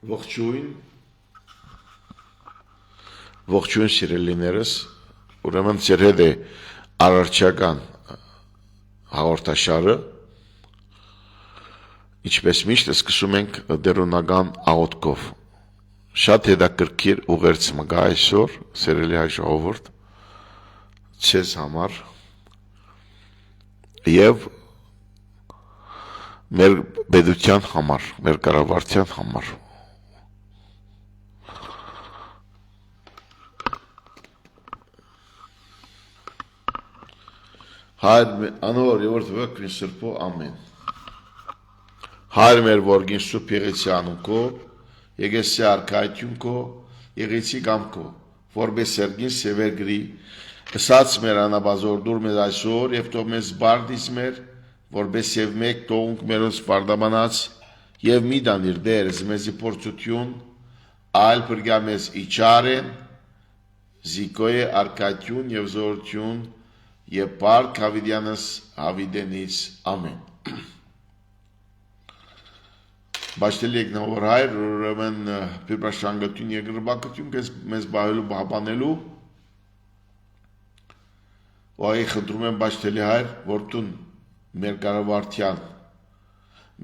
Ողջույն սիրելիներս, ուրեմն ձեր հետ է առարչական հաղորդաշարը, ինչպես միշտ սկսում ենք դերունական աղոթքով, շատ հետաքրքիր ուղերձ մգա այսօր, սիրելի հայ ժողովուրդ, ձեզ համար և մեր պետության համար, մեր կառավարության համար։ Անոր եւ օրդվեք Սրբո ամեն։ Հայր մեր որգին սուպ եղեցի անունքո, եղեցի արքայությունքո, եղեցի գամքո, որպես սերգին սևեր գրի, ըսած մեր անաբազորդուր մեզ այսօր եւ թող մեզ բարդիս մեր, որպես եւ մեկ թողունք մերոց բարդամանած եւ մի դանիր դերս մեզի փորձություն, այլ բրգա մեզ իջարեն, զիկոյե արքայություն եւ զորություն եւ բարք հավիդյանս հավիդենից ամեն։ Բաշտելի եկնավոր հայր, ուրեմն պիրպաշանգություն եգրբակություն մեզ բահելու բահաբանելու, ոյի խնդրում եմ բաշտելի հայր, որտուն մեր կառավարության,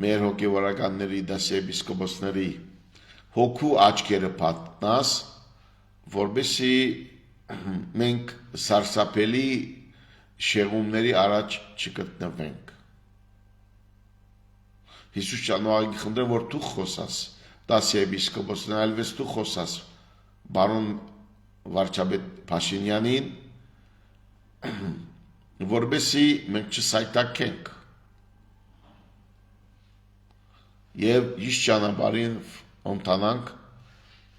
մեր հոգևորականների, դասի եպիսկոպոսների հոգու աչքերը փատնաս, որպեսզի մենք սարսափելի շեղումների առաջ չգտնվենք։ Հիսուս ճանոաղի խնդրեմ, որ դու խոսաս, դասի եպիսկոպոսն այլվես դու խոսաս, բարոն վարչապետ Փաշինյանին, որպեսզի մենք չսայթաքենք եւ իշ ճանապարհին ընթանանք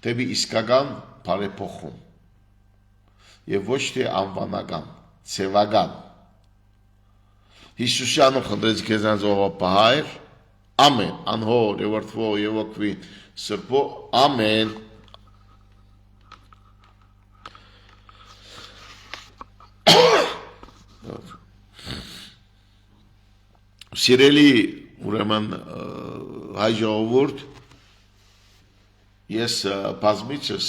դեպի իսկական բարեփոխում եւ ոչ թե անվանական, ցեվական։ Հիսուսյանով խնդրեցի քեզանց ողապահայր, ամեն, անհոր եւ որդվո եւ ոգվի Սրբո, ամեն։ Սիրելի ուրեմն հայ ժողովուրդ, ես բազմիցս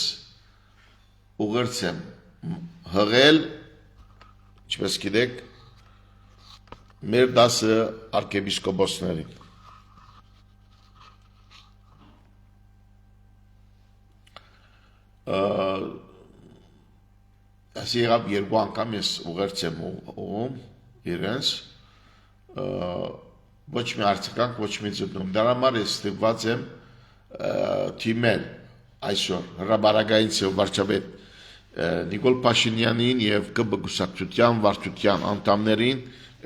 ուղերձ եմ հղել, ինչպես գիտեք, մեր դասը արքեպիսկոպոսներին։ Այս եղավ երկու անգամ ես ուղերձ եմ ուղում իրենց, ոչ մի արձագանք, ոչ մի ձգնում։ Դրա համար ես ստիպված եմ թիմել այսօր հրապարակային վարչապետ Նիկոլ Փաշինյանին եւ ԿԲ գուսակցության վարչության անդամներին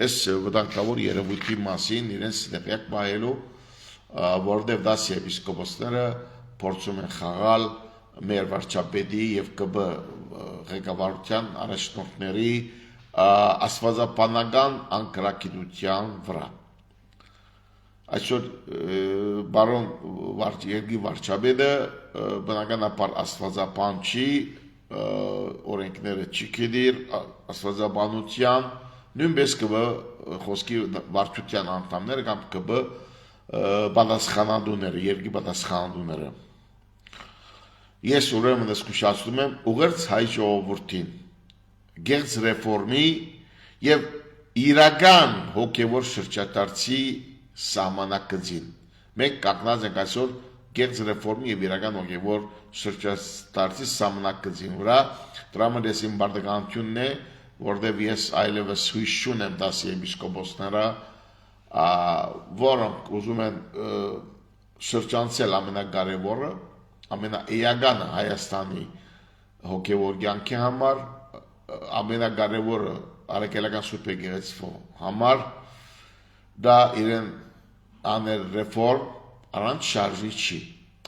այս վտանգավոր երևույթի մասին իրենց տեղյակ պահելու, որովհետեւ դասի եպիսկոպոսները փորձում են խաղալ մեր վարչապետի եւ ԿԲ ղեկավարության առաջնորդների աստվածաբանական անկրակիտության վրա։ Այսօր բարոն երկրի վարչապետը բնականաբար աստվածաբան չի, օրենքները չի գիտիր, աստվածաբանության, նույնպես ԿԲ խոսքի վարչության անդամները կամ ԿԲ պատասխանատուները, երկրի պատասխանատուները։ Ես ուրեմն զսկուշացնում եմ ուղերձ հայ ժողովրդին, գեղձ ռեֆորմի եւ իրական հոգեվոր շրջադարձի սահմանակցին։ Մենք կանգնած ենք այսօր գեղձ ռեֆորմի եւ իրական հոգեվոր շրջադարձի սահմանակցին վրա, դրա համար ես իմ բարդականությունն է, որտեղ ես այլևս հույս չունեմ դասի եպիսկոպոսները, որոնք ուզում են շրջանցել ամենակարևորը, ամենաէականը Հայաստանի հոգևոր կյանքի համար, ամենակարևորը արաքելական սուրբ եկեղեցու համար, դա իրեն աներ ռեֆորմ առանց շարժի չի։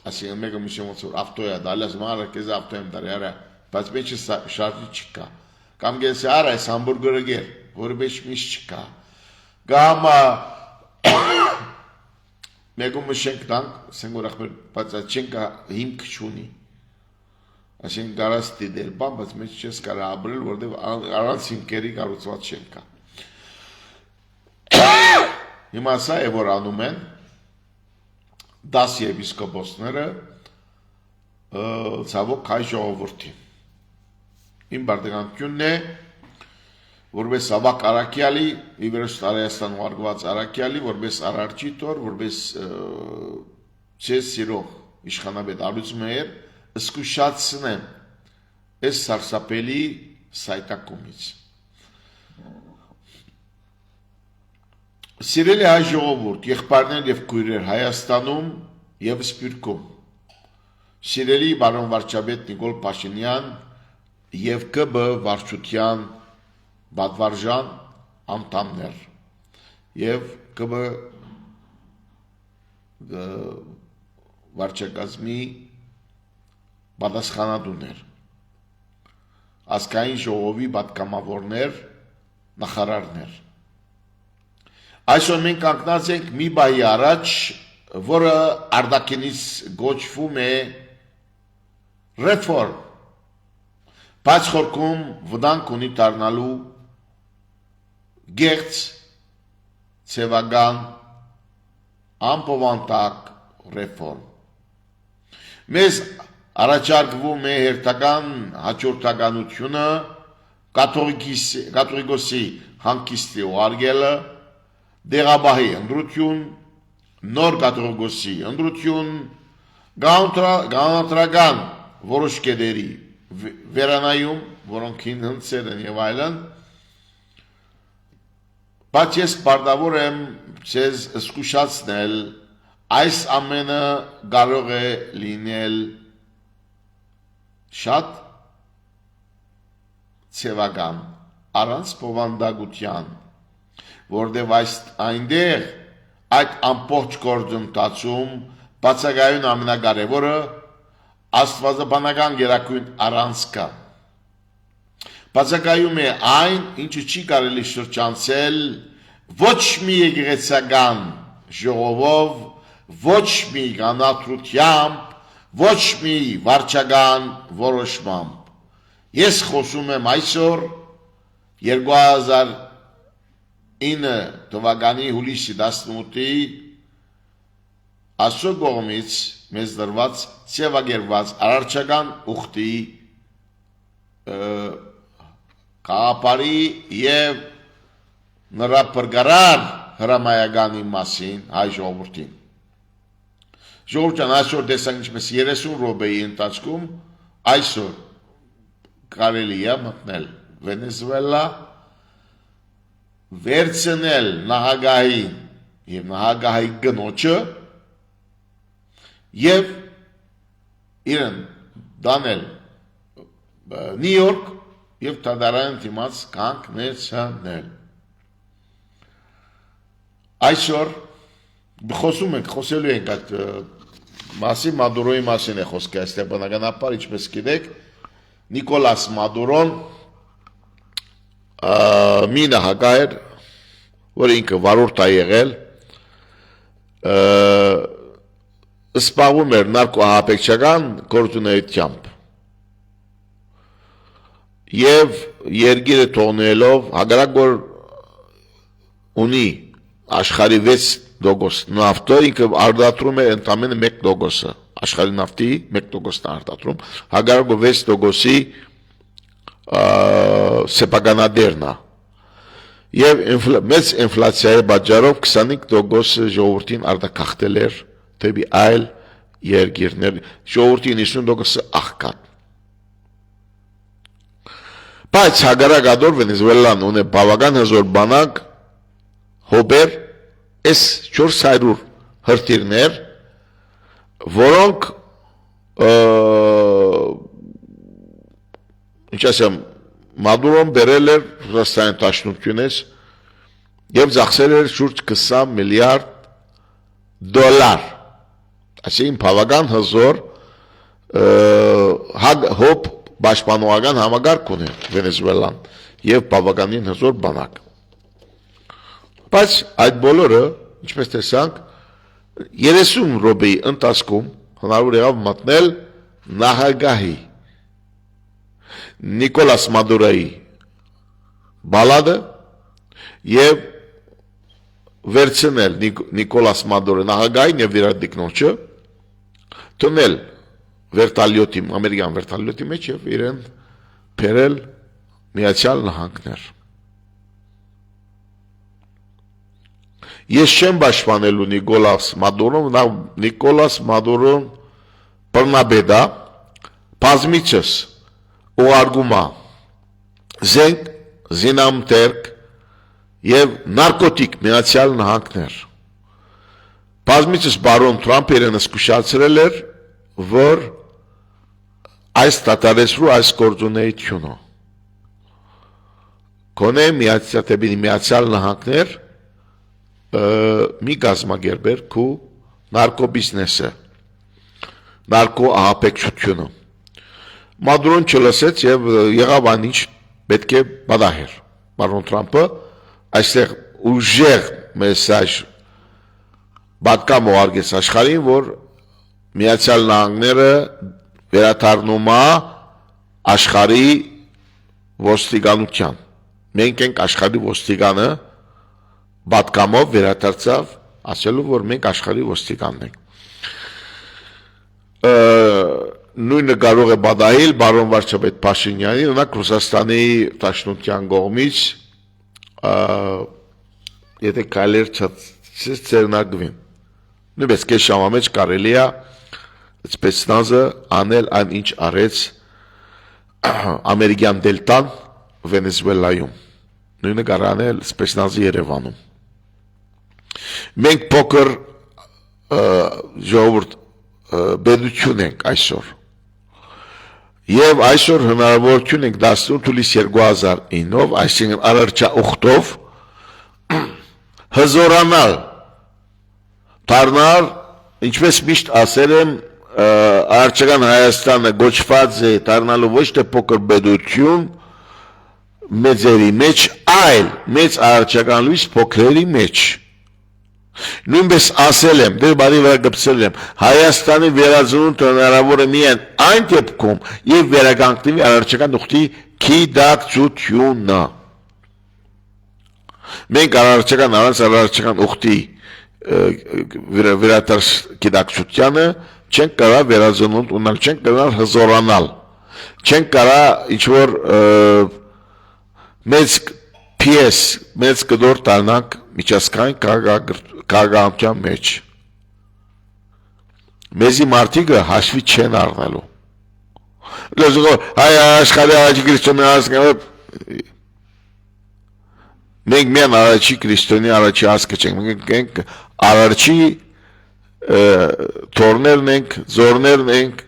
Այսինքն մեկը միշտ ոնց որ ավտոյա դալես մարը քեզ ավտոյեմ դարի արա, բայց մեջ շարժի չկա։ Կամ գես արա այս համբուրգերը գեր, որը մեջ միշտ չկա։ Կամ Մեկում շենք տանք, ասենք որ ախպեր, բայց այդ շենքը հիմք չունի։ Այսինքն կարաս դիտել բան, բայց մեջ չես կարա ապրել, որտեղ առանց հիմքերի կառուցված շենք է։ Հիմա սա է որ անում են դասի եպիսկոպոսները, ցավոք հայ ժողովրդի։ Իմ բարդականությունն է, որպես ավակ Արաքյալի, իվերս Հայաստան ուղարկված Արաքյալի, որպես արարչիտոր, որպես ցես սիրող իշխանապետ Ալուծմեհեր, զսկուշացնեմ այս սարսափելի սայտակումից։ Սիրելի հայ ժողովուրդ, եղբայրներ եւ քույրեր Հայաստանում եւ Սփյուռքում, սիրելի բարոն վարչապետ Նիկոլ Փաշինյան եւ ԿԲ վարչության բադվարժան անդամներ եւ ԿԲ վարչակազմի պատասխանատուներ, ազգային ժողովի պատգամավորներ, նախարարներ։ Այսօր մենք կանգնած ենք մի բայի առաջ, որը արտաքինից գոչվում է ռեֆորմ, բայց խորքում վտանգ ունի դառնալու գեղձ, ցևական, անբովանդակ ռեֆորմ։ Մեզ առաջարկվում է հերթական հաջորդականությունը կաթողիկոսի հանգիստի ուղարկելը, դեղաբահի ընտրություն, նոր կաթողիկոսի ընտրություն, գաղութական որոշ կետերի վերանայում, որոնք հնձել են եւ այլն, բայց ես պարտավոր եմ ձեզ զսկուշացնել, այս ամենը կարող է լինել շատ ցևական, առանց բովանդակության, որտեղ այնտեղ այդ ամբողջ գործընթացում բացակայում ամենակարևորը աստվածաբանական գերակույն առանցքը։ Բացակայում է այն, ինչը չի կարելի շրջանցել ոչ մի եկեղեցական ժողովով, ոչ մի կանատրությամբ, ոչ մի վարչական որոշմամբ։ Ես խոսում եմ այսօր 2009 թվականի հուլիսի 18-ի Աստծո կողմից մեզ դրված ցևագերված արարչական ուխտի կապարի եւ նրա բրգարար հրամայականի մասին հայ ժողովրդին։ Ժողովրդան այսօր տեսանք ինչպես 30 րոպեի ընթացքում այսօր կարելի է մտնել Վենեսուելա, վերցնել նահագահին եւ նահագահի գնոջը եւ իրեն դանել Նյու Յորք եւ դատարան դիմաց կանգնեցնել։ Այսօր խոսելու ենք այդ մասի Մադուրոյի մասին է խոսքը, ստեփանականաբար ինչպես գիտեք, Նիկոլաս Մադուրոն մի նահագահ էր, որ ինքը վարորդ է եղել, զբաղվում էր նարկոահաբեկչական գործունեությամբ եւ երկիրը թողնելով հակառակ որ ունի աշխարհի 6% նավթը, ինքը արտադրում է ընդամենը 1%-ը, աշխարհի նավթի 1%-ն արտադրում, հակառակ 6%-ի սեփականադերն է։ Եվ մեծ ինֆլյացիայի պատճառով 25% ժողովրդին արտաքախտել էր դեպի այլ երկիրներ, ժողովրդի 90%-ը աղքատ։ Բայց հակառակադոր Վենեսուելան ունի բավական հզոր բանակ, հոբեր, այս 400 հրթիռներ, որոնք ինչ ասեմ, Մադուրոն բերել էր Ռուսաստանի Դաշնությունից եւ ծախսել էր շուրջ 20 միլիարդ դոլար։ Այսինքն բավական հզոր հոբ պաշտպանողական համագարկ ունի Վենեսուելան եւ բավականին հզոր բանակ։ Բայց այդ բոլորը, ինչպես տեսանք, 30 րոպեի ընթացքում հնարավոր եղավ մտնել նահագահի Նիկոլաս Մադուրոյի բալադը եւ վերցնել Նիկոլաս Մադուրոյի նահագահին եւ իր դիկնոջը տնել վերտալյոտի, ամերիկյան վերտալյոտի մեջ եւ իրեն բերել Միացյալ Նահանգներ։ Ես չեմ պաշտպանելու Նիկոլաս Մադուրոն, Նիկոլաս Մադուրոն բռնաբեդ է, բազմիցս ուղարկում է զենք, զինամթերք եւ նարկոտիկ Միացյալ Նահանգներ։ Բազմիցս բարոն Թրամփը իրեն զսկուշացրել էր, որ այս դատարեցրու այս գործունեությունը։ Կոնե Միացյալ Նահանգներ մի գազագերբեր քու նարկո բիզնեսը, նարկո ահապեկչությունը։ Մադուրոն չլսեց եւ եղավ այն ինչ պետք է պատահեր։ Բարոն Թրամփը այստեղ ուժեղ մեսաժ պատկամ ուղարկեց աշխարհին, որ Միացյալ Նահանգները վերադառնում է աշխարհի ոստիկանության։ Մենք ենք աշխարհի ոստիկանը, պատկամով վերադարձավ, ասելով, որ մենք աշխարհի ոստիկանն ենք։ Նույնը կարող է պատահել բարոն վարչապետ Փաշինյանի, օրինակ Ռուսաստանի Դաշնության կողմից, եթե կայլեր չցերնագվին։ Նույնպես կես ժամվա մեջ կարելի է Սպեցնազը անել այն ինչ արեց ամերիկյան դելտան Վենեսուելայում, նույնը կարող անել Սպեցնազի Երևանում։ Մենք փոքր ժողովուրդ պետություն ենք այսօր, եւ այսօր հնարավորություն ենք 18 հուլիս 2009-ով, այսինքն առարչա ուխտով հզորանալ, դառնալ, ինչպես միշտ ասել եմ, Արարչական Հայաստանը գոչված է դառնալու ոչ թե փոքր պետություն մեծերի մեջ, այլ մեծ արարչական լույս փոքրերի մեջ։ Նույնպես ասել եմ, դեր բարի վրա գծել եմ, Հայաստանի վերածնունդը հնարավոր է միայն այն դեպքում, եւ վերականգնվի արարչական ուխտի գիտակցությունը։ Մենք արարչական ուխտի վերադարձ գիտակցությանը չենք կարող վերածնունդ ունենալ, չենք կարող հզորանալ, չենք կարող ինչ-որ մեծ պիես, մեծ կդոր տանանք միջազգային քաղաքականության մեջ։ Մեզի մարդիկը հաշվի չեն առնելու։ Հայ աշխարհի առաջի քրիստոնյա ազգը մենք միայն առաջի քրիստոնյա առաջի ազգը չենք, մենք ենք առաջի թորներն ենք, զորներն ենք,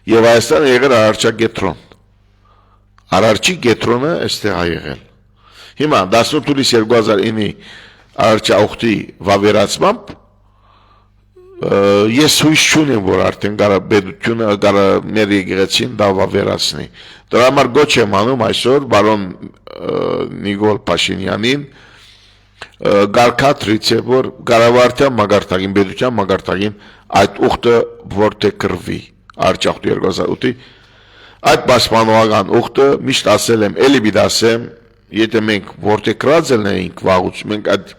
եւ Հայաստանը եղել արարչագետրոն։ Արարչի գետրոնը այստեղ է եղել։ Հիմա 18 հուլիս 2009-ի արարչաուխտի վավերացմամբ ես հույս չունեմ, որ արդեն կարա պետությունը, կարա մեր եկեղեցին դա վավերացնի։ Դրա համար գոչ եմ անում այսօր բարոն Նիկոլ Փաշինյանին գարկատրից է, որ կառավարության մագարտակին, պետության մագարտակին այդ ուխտը որտե կրվի արարչախտի 2008-ի այդ պաշտպանողական ուխտը միշտ ասել եմ, էլի պիտի ասեմ, եթե մենք որտե կրած ենք վաղուց, մենք այդ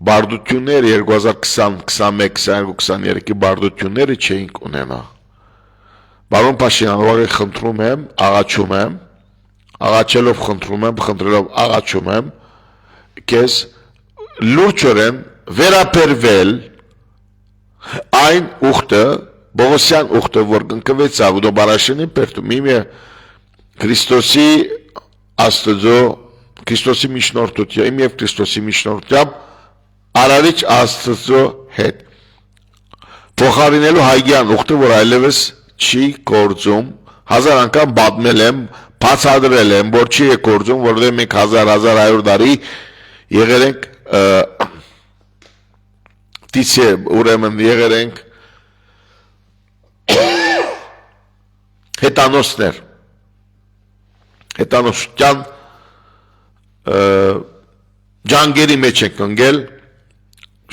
բարդությունները 2020, 21, 22, 23-ի բարդությունները չէինք ունենա։ Բարոն Փաշինյան, ուղղակի խնդրում եմ, աղաչում եմ, աղաչելով խնդրում եմ, խնդրելով աղաչում եմ, քեզ լուրջորեն վերապերվել այն ուխտը, Բողոսյան ուխտը, որ կնկվեց Աղուդոբարաշենի պերտում, իմե Քրիստոսի Աստծո, Քրիստոսի միջնորդությամբ, իմ եւ Քրիստոսի միջնորդությամբ Արարիչ Աստծո հետ փոխարինելու հայգյան ուխտը, որ այլևս չի գործում, 1000 անգամ պատմել եմ, բացատրել եմ, որ չի է գործում, որովհետև մենք 1000-1100 տարի եղել ենք դիցե, ուրեմն եղել ենք հետանոսներ, հետանոսության ջանգերի մեջ ենք ընկել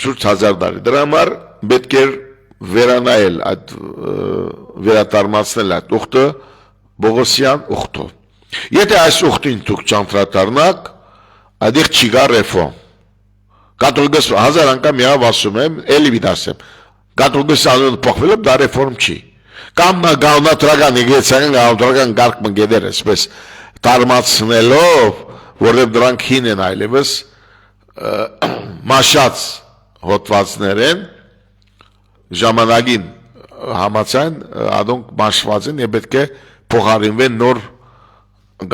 շուրջ 1000 տարի։ Դրա համար պետք է վերանայել այդ վերատարմացնել այդ ուխտը Բողոսյան ուխտով։ Եթե այս ուխտին դուք չանդրադառնաք, այդեղ չի գա ռեֆորմ։ Կաթողիկոս 1000 անգամ եղավ ասում եմ, էլի պիտի ասեմ, Կաթողիկոս անունը փոխվելով դա ռեֆորմ չի։ Կամ գաղտնատրական եգեյցական գաղտնատրական գարկը գեդեր այսպես տարմացնելով, որովհետև դրանք հին են այլևս մաշած հոդվածներ են ժամանակին համաձայն ադոնք մաշված են եւ պետք է փոխարինվեն նոր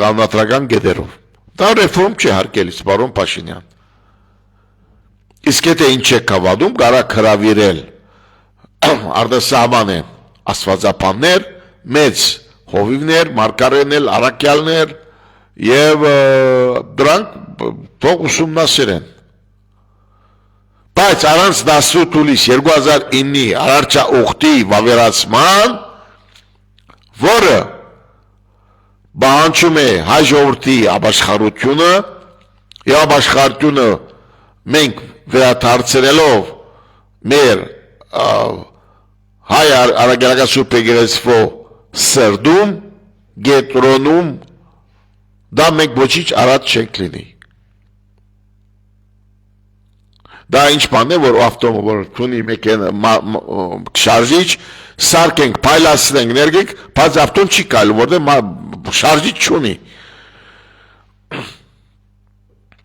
գաղտնատրական գեդերով։ Դա ռեֆորմ չի հարկելիս, պարոն Փաշինյան։ Իսկ եթե ինչ է կավադում, կարա հրավիրել արտասահման են աստվածապաններ, մեծ հովիվներ, մարգարեներ, առաքյալներ եւ դրանք թող ուսումնասիրեն։ Բայց առանց դասու տուլիս 2009-ի Արարչա ուխտի վավերացման, որը բանջում է հայ ժողովրդի ապաշխարությունը եւ ապաշխարությունը մենք վերադարձնելով մեր հայ արագելական սուրբ եկեղեցվո սրդում գետրոնում դա մենք ոչինչ արած չենք լինի դա ինչ բան է որ ավտոմոբիլ ունի մեքենա շարժիչ սարքենք փայլացնենք ներգեք բայց ավտոն չի կայլում որտեղ շարժիչ չունի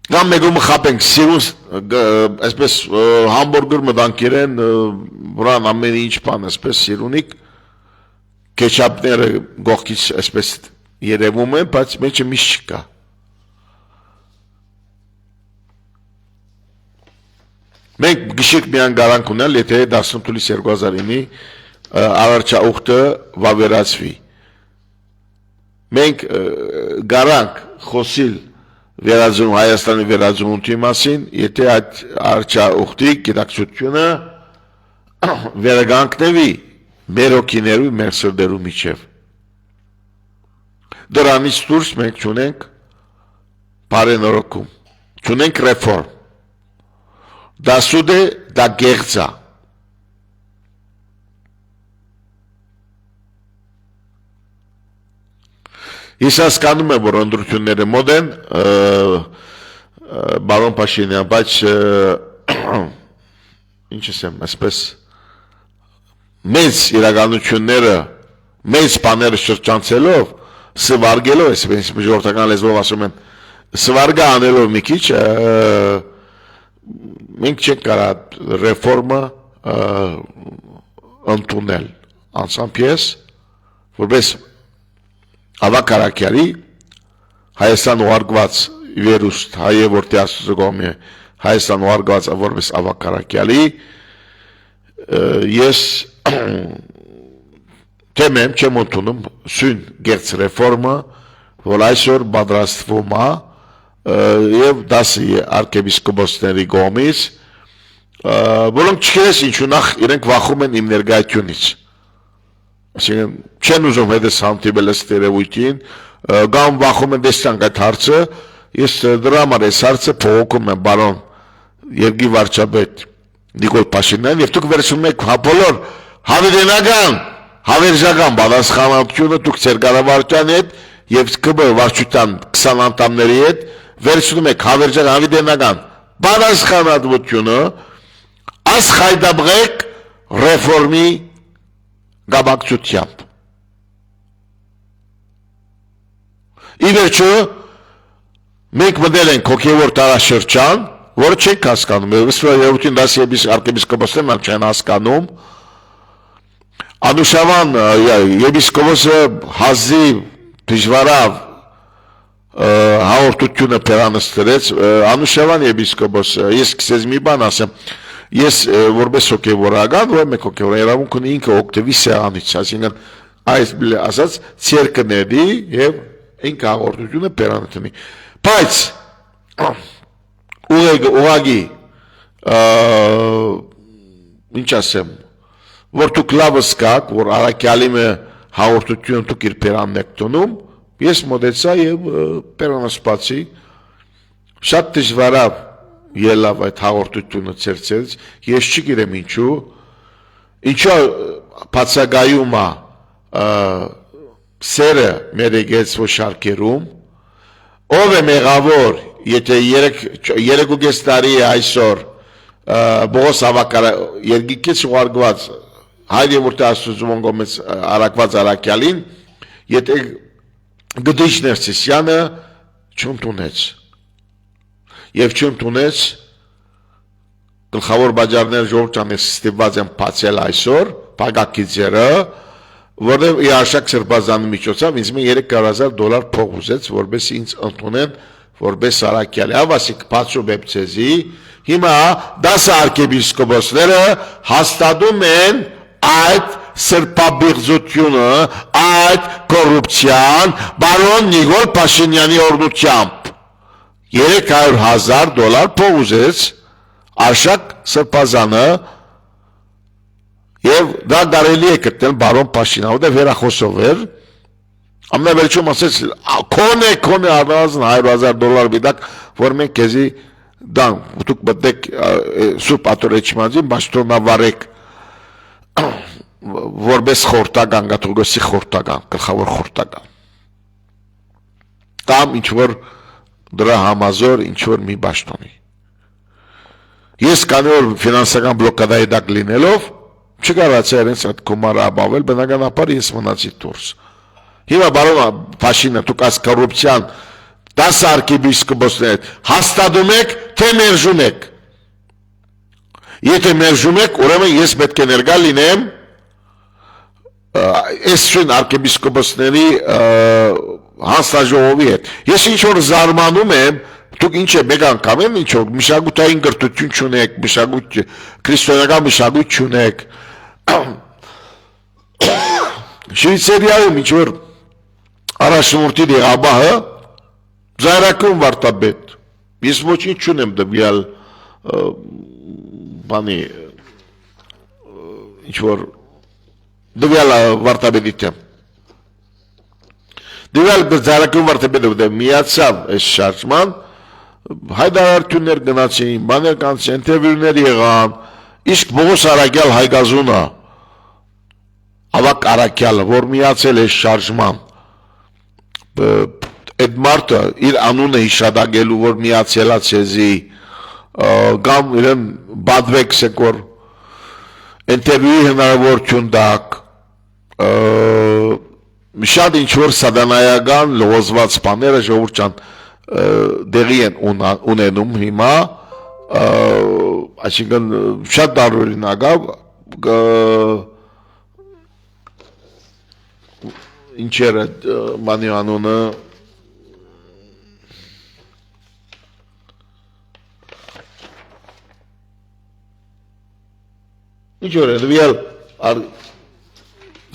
Կամ մեկում խապենք սիրուս այսպես համբուրգեր մտանք իրեն վրան ամեն ինչ բան այսպես սիրունիկ կեչապները գողքից այսպես երևում են բայց մեջը միշտ չկա Մենք գիշիկ միան գարանք ունել եթե 18 հուլիս 2009-ի Արարչա ուխտը վավերացվի Մենք գարանք խոսիլ վերածում Հայաստանի վերածնունդի մասին, եթե այդ Արարչա ուխտի գիտակցությունը վերագանքնվի մեր օքիներու, մեր սրդերու միջև։ Դրանից դուրս մենք չունենք բարենորոգում, չունենք ռեֆորմ։ Դա սուտ է, դա գեղձ է։ Ես հասկանում եմ, որ ընտրությունները մոտ են, բարոն Փաշինյան, բայց ինչ ասեմ, այսպես մեծ իրականությունները, մեծ բաները շրջանցելով, սվարգելով, այսպես ժողովրդական լեզվով ասում են, սվարգա անելով մի քիչ, մենք չենք կարող ռեֆորմը ընդունել անցամբ ես, որպես Ավակ Արաքյալի Հայաստան ուղարկված վիրուստ հայը որտեղ ասում Հայաստան ուղարկված որպես Ավակ Արաքյալի ես թեմեմ չեմ ընդունում սույն գերց ռեֆորմը որ այսօր պատրաստվում է եւ դասի arczepiskopos-ների կողմից որոնք չգիտես ինչու նախ իրենք վախում են իմ ներկայությունից Այսինքն չեն ուզում հետս հանդիպել ըստ երևույթին, կամ վախում են տեսնանք այդ հարցը, ես դրա համար այս հարցը փոխում եմ բարոն Երգի վարչապետ Նիկոլ Փաշինյան եւ դուք վերցնում եք բոլոր հավերենական, հավերժական պատասխանատվությունը դուք ձեր կառավարության հետ եւ ԿԲ վարչության 20 անդամների հետ վերցնում եք հավերժական, հավերենական պատասխանատվությունը ասխայդաբղեք ռեֆորմի գաբակցությամբ Իվերջո մենք մտել ենք հոգևոր տարաշրջան, որը չենք հասկանում, երևույթին դասի arczepiskopos-ներն չեն հասկանում, Անուշավան եպիսկոպոսը հազիվ դժվարավ հաղորդությունը պերանստրեց, Անուշավան եպիսկոպոսը, ես սկսեց մի բան ասեմ, Ես որպես հոգևորական, որ մեկ հոգևոր երավունք ունի ինքը օգտվի սեղանից, այսինքն այս ասած ցերկների եւ ինքը հաղորդությունը պերանտնի։ Բայց ուղագի ինչ ասեմ, որ դուք լավ սկաք, որ Արաքյալի մը հաղորդությունը դուք իր պերանն եք տոնում, ես մոտեցա եւ պերանը սպասի, շատ դժվարավ ելավ այդ հաղորդությունը ծերծեց, ես չգիտեմ ինչու բացակայում է սերը մեր եկեղեցու շարքերում, ով է մեղավոր, եթե 3.5 տարի է այսօր Բողոս ավակարը երգիքից ուղարկված հայր եվորտի աստուծումոն գոմեց արակված արակյալին, եթե գդիշ ներսիսյանը չունտունեց, և չունտունեց գլխավոր բաջարներ ժողջան ստիպված են պացել այսօր, պագակիցերը, որև իարշակ սրբազանի միջոցավ ինձ մեն $300,000 փող ուզեց, որպես ինձ ընդունեն, որպես արակյալի, ավասիկ պացու բեպցեզի, հիմա 10 արքեպիսկոպոսները հաստատում են այդ սրբաբիղձությունը, այդ կոռուպցիան բարոն Նիկոլ Փաշինյանի օրհնությամբ $300,000 փող ուզեց Արշակ Սրբազանը և դա կարելի է գտնել բարոն Փաշինյանը, որտեղ վերախոսով էր, ամենավերջում ասեց քոնե առնվազն $100,000 բիդակ, որ մենք քեզի դան դուք մտեք Սուրբ Աթորեչմանձին բաշտոնավարեք որպես խորտական, կաթողիկոսի խորտական, գլխավոր խորտական կամ ինչ-որ դրա համազոր ինչ-որ մի բաշտոնի ես կանի որ ֆինանսական բլոկադայի դակ լինելով չկարացա իրենց այդ կոմարը ապավել, բնականաբար ես մնացի դուրս հիմա բարոն Փաշինյանը դուք այս կոռուպցիան 10 արքեպիսկոպոսներ հաստատում եք, թե մերժում եք։ Եթե մերժում եք, ուրեմն ես պետք է ներկա լինեմ այս շուն արքեպիսկոպոսների հանձնաժողովի հետ։ Ես ինչ որ զարմանում եմ, դուք ինչ է մեկ անգամ են ինչ որ մշակութային կրթություն չունեք, մշակույթ քրիստոնեական մշակույթ չունեք։ Շվեյցարիայում ինչ որ առաջնորդի դեղաբահը Զայրակում վարտաբետ, ես ոչինչ չունեմ դվյալ բանի, ինչ-որ դվյալ վարտաբետի թեմ։ Դվյալ Զայրակում վարտաբետը միացավ այս շարժման, հայդարարություններ գնացին, բաներ կանցին, ինտերվյուներ եղան, իսկ Բողոս Արաքյալ Հայգազունը, ավակ Արաքյալը, որ միացել է շարժման, այդ մարդը իր անունը հիշադակելու, որ միացելած եզի, կամ իրեն բադվեք սեկոր, ինտերվյուի հնարավորություն դակ, շատ ինչ-որ սադանայական լողոզված բաները ժողովուրդ դեղի են ունենում հիմա, այսինքն շատ տարօրինակ ինչեր է բանի անունը ինչ որ է դվյալ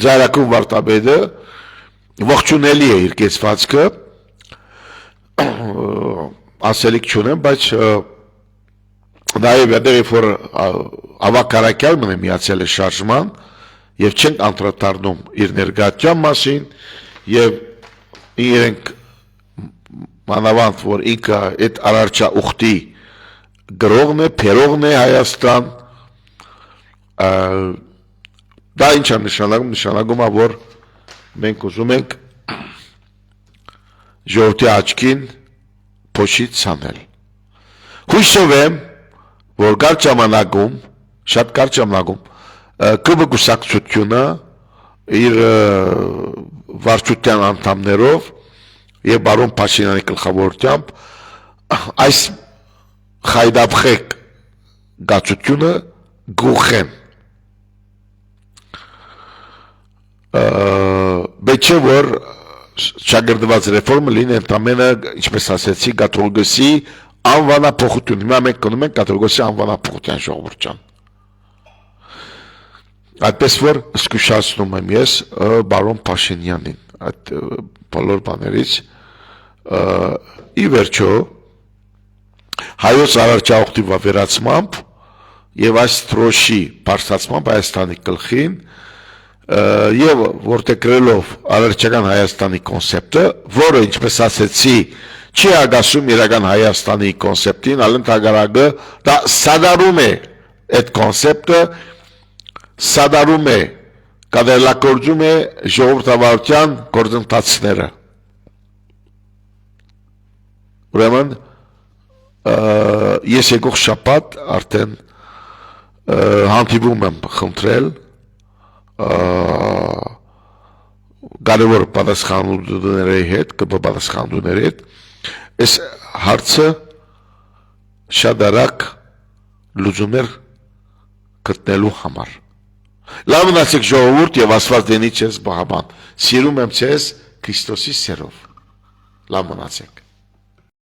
Զայրակում վարտաբետը ողջունելի է իր կեցվածքը ասելիք չունեմ, բայց նաև երբ որ ավակ Արաքյալը միացել է շարժման և չենք անդրադառնում իր ներկայության մասին և իրենք մանավանդ որ ինքը այդ արարչա ուխտի գրողն է, փերողն է Հայաստան դա ինչ է նշանակում է որ մենք ուզում ենք ժողովրդի աչքին փոշից ցանել հույսով եմ որ կարճ ժամանակում շատ կարճ ժամանակում ԿԲ կուսակցությունը իր վարչության անդամներով եւ բարոն Փաշինյանի գլխավորությամբ այս խայդապխեք գացությունը գուխեն Բայց չէ որ շագրդված ռեֆորմը լինի ընդամենը ինչպես ասեցի կաթողիկոսի անվանափոխություն հիմա մենք կոնում ենք կաթողիկոսի անվանափոխության ժողովուրդ ջան այդպես որ զգուշացնում եմ ես բարոն Փաշինյանին այդ բոլոր բաներից ի վերջո հայոց արարչախոհի վավերացմամբ եւ այս թրոշի բարձրացմամբ Հայաստանի գլխին եւ որտեղ գրելով արարչական Հայաստանի կոնցեպտը, որը ինչպես ասեցի, չի ագասում իրական Հայաստանի կոնցեպտին, այլ ընդհանրակը դա սադարում է այդ կոնցեպտը, սադարում է, կատարելագործում է ժողովրդավարության գործընթացները։ Ուրեմն ես եկող շաբաթ արդեն հանդիպում եմ խնդրել կարևոր պատասխանատուների հետ, պատասխանատուների հետ, այս հարցը շատ արագ լուծումներ գտնելու համար։ Լավ մնացեք ժողովուրդ եւ Աստված դենի ձեզ բահման։ Սիրում եմ ձեզ Քրիստոսի սերով։ Լավ մնացեք։